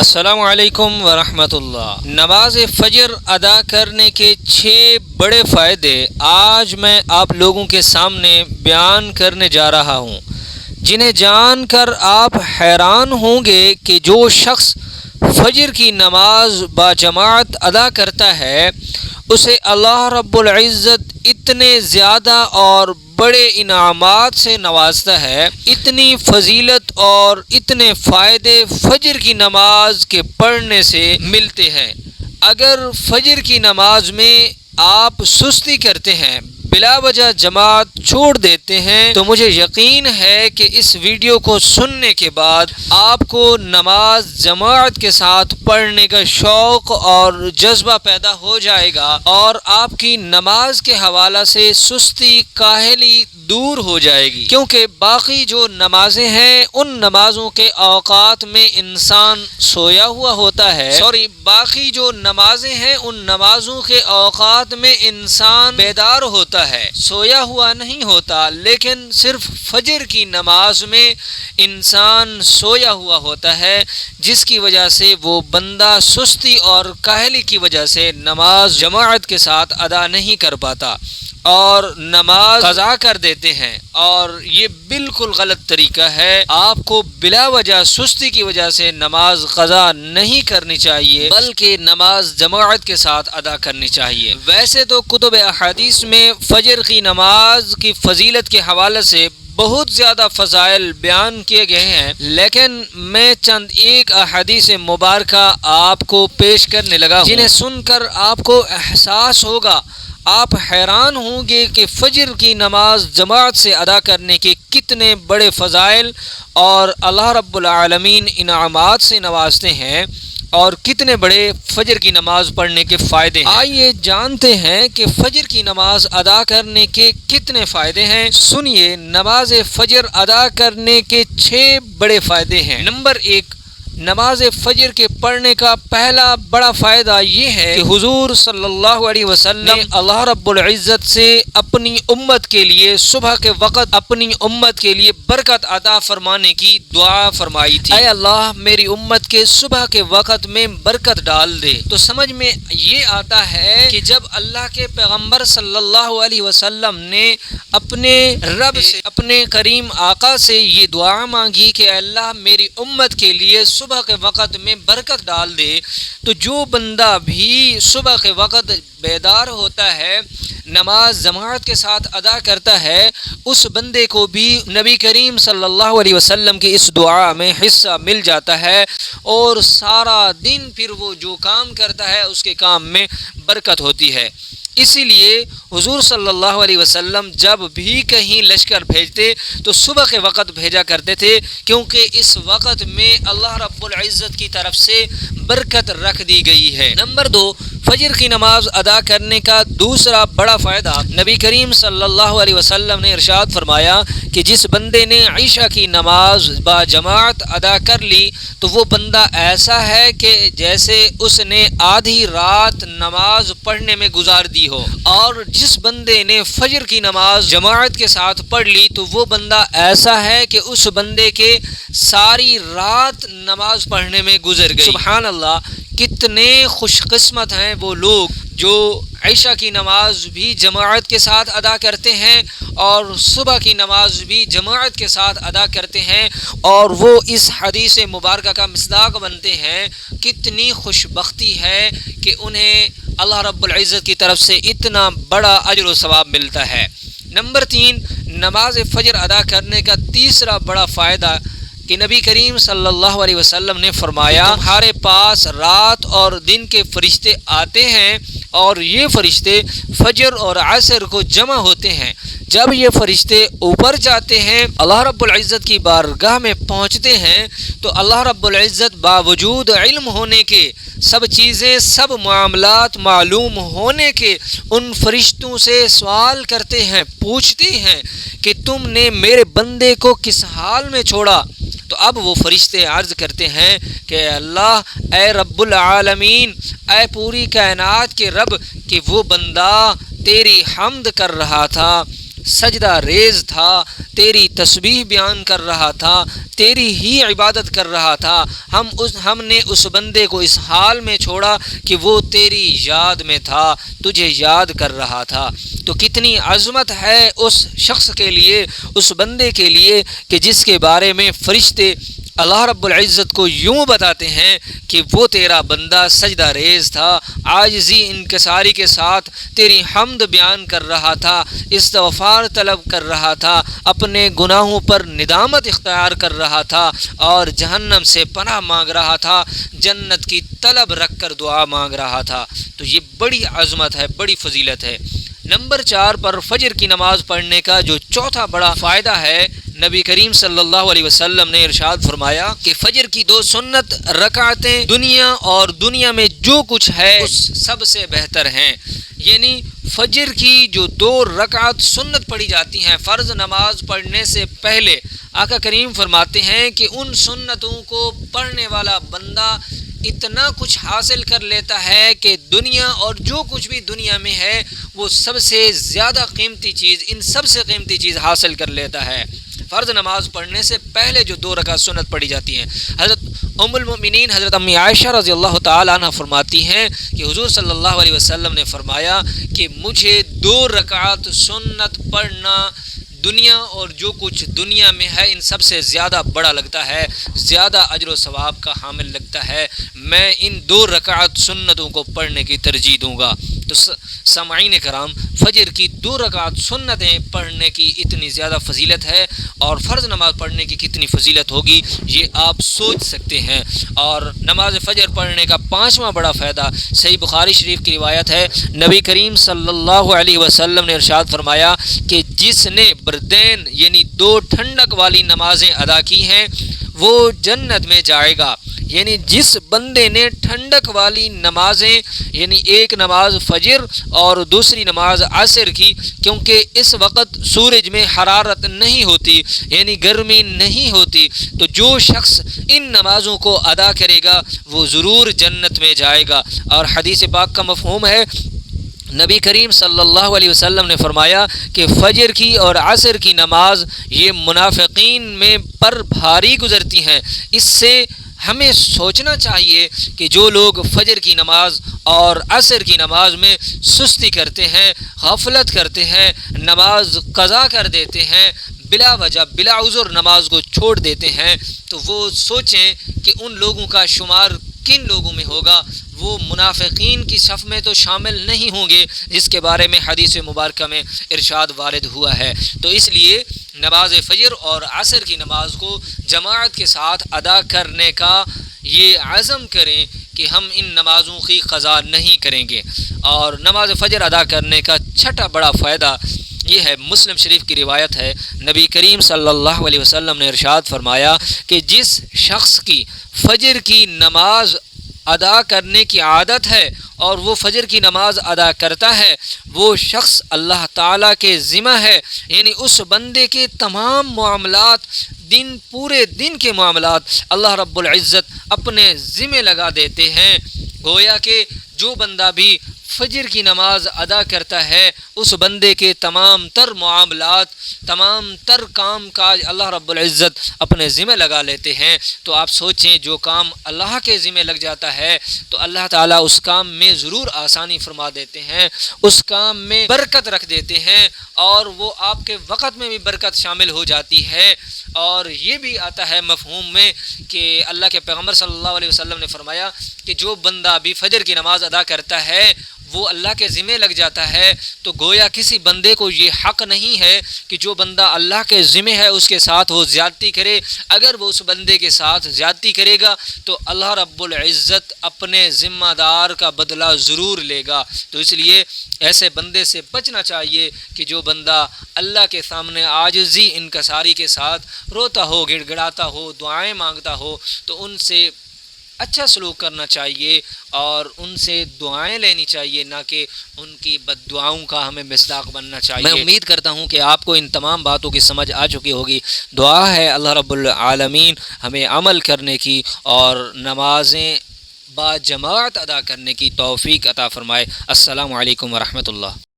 السلام علیکم ورحمۃ اللہ۔ نماز فجر ادا کرنے کے 6 بڑے فائدے آج میں آپ لوگوں کے سامنے بیان کرنے جا رہا ہوں، جنہیں جان کر آپ حیران ہوں گے کہ جو شخص فجر کی نماز باجماعت ادا کرتا ہے اسے اللہ رب العزت اتنے زیادہ اور بڑے انعامات سے نوازتا ہے، اتنی فضیلت اور اتنے فائدے فجر کی نماز کے پڑھنے سے ملتے ہیں۔ اگر فجر کی نماز میں آپ سستی کرتے ہیں، بلا وجہ جماعت چھوڑ دیتے ہیں، تو مجھے یقین ہے کہ اس ویڈیو کو سننے کے بعد آپ کو نماز جماعت کے ساتھ پڑھنے کا شوق اور جذبہ پیدا ہو جائے گا اور آپ کی نماز کے حوالہ سے سستی کاہلی دور ہو جائے گی، کیونکہ باقی جو نمازیں ہیں ان نمازوں کے اوقات میں انسان سویا ہوا ہوتا ہے، باقی جو نمازیں ہیں ان نمازوں کے اوقات میں انسان بیدار ہوتا ہے، سویا ہوا نہیں ہوتا، لیکن صرف فجر کی نماز میں انسان سویا ہوا ہوتا ہے، جس کی وجہ سے وہ بندہ سستی اور کاہلی کی وجہ سے نماز جماعت کے ساتھ ادا نہیں کر پاتا اور نماز قضا کر دیتے ہیں، اور یہ بالکل غلط طریقہ ہے۔ آپ کو بلا وجہ سستی کی وجہ سے نماز قضا نہیں کرنی چاہیے، بلکہ نماز جماعت کے ساتھ ادا کرنی چاہیے۔ ویسے تو کتب احادیث میں فجر کی نماز کی فضیلت کے حوالے سے بہت زیادہ فضائل بیان کیے گئے ہیں، لیکن میں چند ایک احادیث مبارکہ آپ کو پیش کرنے لگا ہوں، جنہیں سن کر آپ کو احساس ہوگا، آپ حیران ہوں گے کہ فجر کی نماز جماعت سے ادا کرنے کے کتنے بڑے فضائل اور اللہ رب العالمین انعامات سے نوازتے ہیں اور کتنے بڑے فجر کی نماز پڑھنے کے فائدے ہیں۔ آئیے جانتے ہیں کہ فجر کی نماز ادا کرنے کے کتنے فائدے ہیں۔ سنیے، نماز فجر ادا کرنے کے 6 بڑے فائدے ہیں۔ نمبر 1، نماز فجر کے پڑھنے کا پہلا بڑا فائدہ یہ ہے کہ حضور صلی اللہ علیہ وسلم نے اللہ رب العزت سے اپنی امت کے لیے صبح کے وقت اپنی امت کے لیے برکت عطا فرمانے کی دعا فرمائی تھی۔ اے اللہ، میری امت کے صبح کے وقت میں برکت ڈال دے۔ تو سمجھ میں یہ آتا ہے کہ جب اللہ کے پیغمبر صلی اللہ علیہ وسلم نے اپنے رب سے، اپنے کریم آقا سے یہ دعا مانگی کہ اے اللہ میری امت کے لیے صبح کے وقت میں برکت ڈال دے، تو جو بندہ بھی صبح کے وقت بیدار ہوتا ہے، نماز جماعت کے ساتھ ادا کرتا ہے، اس بندے کو بھی نبی کریم صلی اللہ علیہ وسلم کی اس دعا میں حصہ مل جاتا ہے، اور سارا دن پھر وہ جو کام کرتا ہے اس کے کام میں برکت ہوتی ہے۔ اسی لیے حضور صلی اللہ علیہ وسلم جب بھی کہیں لشکر بھیجتے تو صبح کے وقت بھیجا کرتے تھے، کیونکہ اس وقت میں اللہ رب العزت کی طرف سے برکت رکھ دی گئی ہے۔ نمبر 2، فجر کی نماز ادا کرنے کا دوسرا بڑا فائدہ، نبی کریم صلی اللہ علیہ وسلم نے ارشاد فرمایا کہ جس بندے نے عشاء کی نماز با جماعت ادا کر لی تو وہ بندہ ایسا ہے کہ جیسے اس نے آدھی رات نماز پڑھنے میں گزار دی ہو، اور جس بندے نے فجر کی نماز جماعت کے ساتھ پڑھ لی تو وہ بندہ ایسا ہے کہ اس بندے کے ساری رات نماز پڑھنے میں گزر گئی۔ سبحان اللہ، کتنے خوش قسمت ہیں وہ لوگ جو عشاء کی نماز بھی جماعت کے ساتھ ادا کرتے ہیں اور صبح کی نماز بھی جماعت کے ساتھ ادا کرتے ہیں، اور وہ اس حدیث مبارکہ کا مصداق بنتے ہیں۔ کتنی خوش بختی ہے کہ انہیں اللہ رب العزت کی طرف سے اتنا بڑا اجر و ثواب ملتا ہے۔ نمبر 3، نماز فجر ادا کرنے کا تیسرا بڑا فائدہ کہ نبی کریم صلی اللہ علیہ وسلم نے فرمایا، تمہارے پاس رات اور دن کے فرشتے آتے ہیں اور یہ فرشتے فجر اور عصر کو جمع ہوتے ہیں۔ جب یہ فرشتے اوپر جاتے ہیں، اللہ رب العزت کی بارگاہ میں پہنچتے ہیں، تو اللہ رب العزت باوجود علم ہونے کے، سب چیزیں، سب معاملات معلوم ہونے کے، ان فرشتوں سے سوال کرتے ہیں، پوچھتے ہیں کہ تم نے میرے بندے کو کس حال میں چھوڑا؟ تو اب وہ فرشتے عرض کرتے ہیں کہ اللہ، اے رب العالمین، اے پوری کائنات کے رب، کہ وہ بندہ تیری حمد کر رہا تھا، سجدہ ریز تھا، تیری تسبیح بیان کر رہا تھا، تیری ہی عبادت کر رہا تھا، ہم نے اس بندے کو اس حال میں چھوڑا کہ وہ تیری یاد میں تھا، تجھے یاد کر رہا تھا۔ تو کتنی عظمت ہے اس شخص کے لیے، اس بندے کے لیے کہ جس کے بارے میں فرشتے اللہ رب العزت کو یوں بتاتے ہیں کہ وہ تیرا بندہ سجدہ ریز تھا، عاجزی انکساری کے ساتھ تیری حمد بیان کر رہا تھا، استغفار طلب کر رہا تھا، اپنے گناہوں پر ندامت اختیار کر رہا تھا اور جہنم سے پناہ مانگ رہا تھا، جنت کی طلب رکھ کر دعا مانگ رہا تھا۔ تو یہ بڑی عظمت ہے، بڑی فضیلت ہے۔ نمبر 4 پر فجر کی نماز پڑھنے کا جو چوتھا بڑا فائدہ ہے، نبی کریم صلی اللہ علیہ وسلم نے ارشاد فرمایا کہ فجر کی 2 سنت رکعتیں دنیا اور دنیا میں جو کچھ ہے اس سب سے بہتر ہیں۔ یعنی فجر کی جو 2 رکعت سنت پڑھی جاتی ہیں فرض نماز پڑھنے سے پہلے، آقا کریم فرماتے ہیں کہ ان سنتوں کو پڑھنے والا بندہ اتنا کچھ حاصل کر لیتا ہے کہ دنیا اور جو کچھ بھی دنیا میں ہے وہ سب سے زیادہ قیمتی چیز، ان سب سے قیمتی چیز حاصل کر لیتا ہے۔ فرض نماز پڑھنے سے پہلے جو 2 رکعت سنت پڑھی جاتی ہیں، حضرت ام المؤمنین حضرت امی عائشہ رضی اللہ تعالی عنہ فرماتی ہیں کہ حضور صلی اللہ علیہ وسلم نے فرمایا کہ مجھے 2 رکعت سنت پڑھنا دنیا اور جو کچھ دنیا میں ہے ان سب سے زیادہ بڑا لگتا ہے، زیادہ اجر و ثواب کا حامل لگتا ہے، میں ان 2 رکعت سنتوں کو پڑھنے کی ترجیح دوں گا۔ تو سامعین کرام، فجر کی 2 رکعت سنتیں پڑھنے کی اتنی زیادہ فضیلت ہے اور فرض نماز پڑھنے کی کتنی فضیلت ہوگی یہ آپ سوچ سکتے ہیں۔ اور نماز فجر پڑھنے کا 5واں بڑا فائدہ صحیح بخاری شریف کی روایت ہے، نبی کریم صلی اللہ علیہ وسلم نے ارشاد فرمایا کہ جس نے بردین یعنی 2 ٹھنڈک والی نمازیں ادا کی ہیں وہ جنت میں جائے گا۔ یعنی جس بندے نے ٹھنڈک والی نمازیں یعنی ایک نماز فجر اور دوسری نماز عصر کی، کیونکہ اس وقت سورج میں حرارت نہیں ہوتی یعنی گرمی نہیں ہوتی، تو جو شخص ان نمازوں کو ادا کرے گا وہ ضرور جنت میں جائے گا۔ اور حدیث پاک کا مفہوم ہے، نبی کریم صلی اللہ علیہ وسلم نے فرمایا کہ فجر کی اور عصر کی نماز یہ منافقین میں پر بھاری گزرتی ہیں۔ اس سے ہمیں سوچنا چاہیے کہ جو لوگ فجر کی نماز اور عصر کی نماز میں سستی کرتے ہیں، غفلت کرتے ہیں، نماز قضا کر دیتے ہیں، بلا وجہ بلا عذر نماز کو چھوڑ دیتے ہیں، تو وہ سوچیں کہ ان لوگوں کا شمار کن لوگوں میں ہوگا۔ وہ منافقین کی صف میں تو شامل نہیں ہوں گے جس کے بارے میں حدیث مبارکہ میں ارشاد وارد ہوا ہے۔ تو اس لیے نماز فجر اور عصر کی نماز کو جماعت کے ساتھ ادا کرنے کا یہ عزم کریں کہ ہم ان نمازوں کی قضا نہیں کریں گے۔ اور نماز فجر ادا کرنے کا 6واں بڑا فائدہ یہ ہے، مسلم شریف کی روایت ہے، نبی کریم صلی اللہ علیہ وسلم نے ارشاد فرمایا کہ جس شخص کی فجر کی نماز ادا کرنے کی عادت ہے اور وہ فجر کی نماز ادا کرتا ہے، وہ شخص اللہ تعالیٰ کے ذمہ ہے، یعنی اس بندے کے تمام معاملات پورے دن کے معاملات اللہ رب العزت اپنے ذمہ لگا دیتے ہیں۔ گویا کہ جو بندہ بھی فجر کی نماز ادا کرتا ہے اس بندے کے تمام تر معاملات، تمام تر کام کاج اللہ رب العزت اپنے ذمہ لگا لیتے ہیں۔ تو آپ سوچیں، جو کام اللہ کے ذمہ لگ جاتا ہے تو اللہ تعالیٰ اس کام میں ضرور آسانی فرما دیتے ہیں، اس کام میں برکت رکھ دیتے ہیں اور وہ آپ کے وقت میں بھی برکت شامل ہو جاتی ہے۔ اور یہ بھی آتا ہے مفہوم میں کہ اللہ کے پیغمبر صلی اللہ علیہ وسلم نے فرمایا کہ جو بندہ بھی فجر کی نماز ادا کرتا ہے وہ اللہ کے ذمہ لگ جاتا ہے، تو گویا کسی بندے کو یہ حق نہیں ہے کہ جو بندہ اللہ کے ذمہ ہے اس کے ساتھ وہ زیادتی کرے۔ اگر وہ اس بندے کے ساتھ زیادتی کرے گا تو اللہ رب العزت اپنے ذمہ دار کا بدلہ ضرور لے گا۔ تو اس لیے ایسے بندے سے بچنا چاہیے کہ جو بندہ اللہ کے سامنے عاجزی انکساری کے ساتھ روتا ہو، گڑ گڑاتا ہو، دعائیں مانگتا ہو، تو ان سے اچھا سلوک کرنا چاہیے اور ان سے دعائیں لینی چاہیے، نہ کہ ان کی بد دعاؤں کا ہمیں مصداق بننا چاہیے۔ میں امید کرتا ہوں کہ آپ کو ان تمام باتوں کی سمجھ آ چکی ہوگی۔ دعا ہے اللہ رب العالمین ہمیں عمل کرنے کی اور نمازیں با جماعت ادا کرنے کی توفیق عطا فرمائے۔ السلام علیکم ورحمۃ اللہ۔